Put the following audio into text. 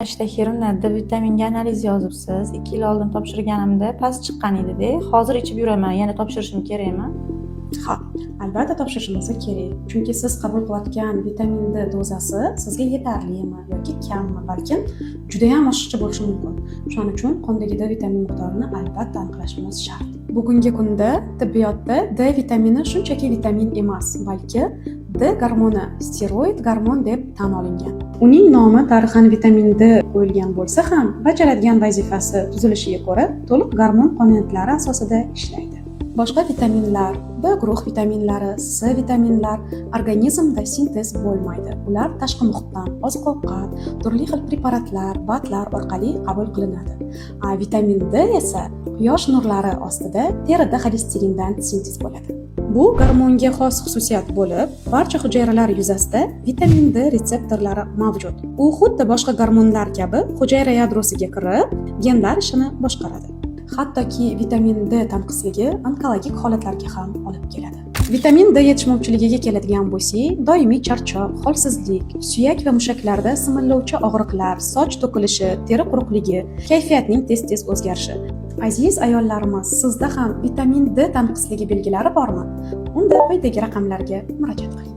Ishtahirimda D vitaminiga analiz yozibsiz. 2 yil oldin topshirganimda past chiqqan edi-da. Hozir ichib yuraman. Yana topshirishim kerakmi? Ha, albatta topshirishimiz kerak. Chunki siz qabul qilayotgan vitamin D dozasi sizga yetarlimi yoki kammi, balkim juda ham oshiqcha bo'lishi mumkin. Shuning uchun qondagi D vitamini miqdorini albatta aniqlashimiz shart. Bugungi kunda tibbiyotda D vitamini shunchaki vitamin emas, balki D gormoni, steroid gormon deb tan olingan. Uning nomi tarixan vitamin D qo'yilgan bo'lsa ham, bajaradigan vazifasi tuzilishiga ko'ra to'liq gormon qonuniyatlari asosida ishlaydi. Boshqa vitaminlar, B guruh vitaminlari, C vitaminlar organizmda sintez bo'lmaydi. Ular tashqi muhitdan, oziq-ovqat, turli xil preparatlar, batlar orqali qabul qilinadi. Vitamin D esa quyosh nurlari ostida terida xolesterindan sintez bo'ladi. Bu gormonga xos xususiyat bo'lib, barcha hujayralar yuzasida vitamin D retseptorlari mavjud. U xuddi boshqa gormonlar kabi hujayra yadrosiga kirib, genlar ishini boshqaradi. Hattoki vitamin D tanqisligi onkologik holatlarga ham olib keladi. Vitamin D yetishmovchiligiga keladigan bo'lsak, doimiy charchoq, holsizlik, suyak va mushaklarda simillovchi og'riqlar, soch to'kilishi, teri quruqligi, kayfiyatning tez-tez o'zgarishi. Aziz ayollarimiz, sizda ham vitamin D tanqisligi belgilari bormi? Unda quyidagi raqamlarga murojaat qiling.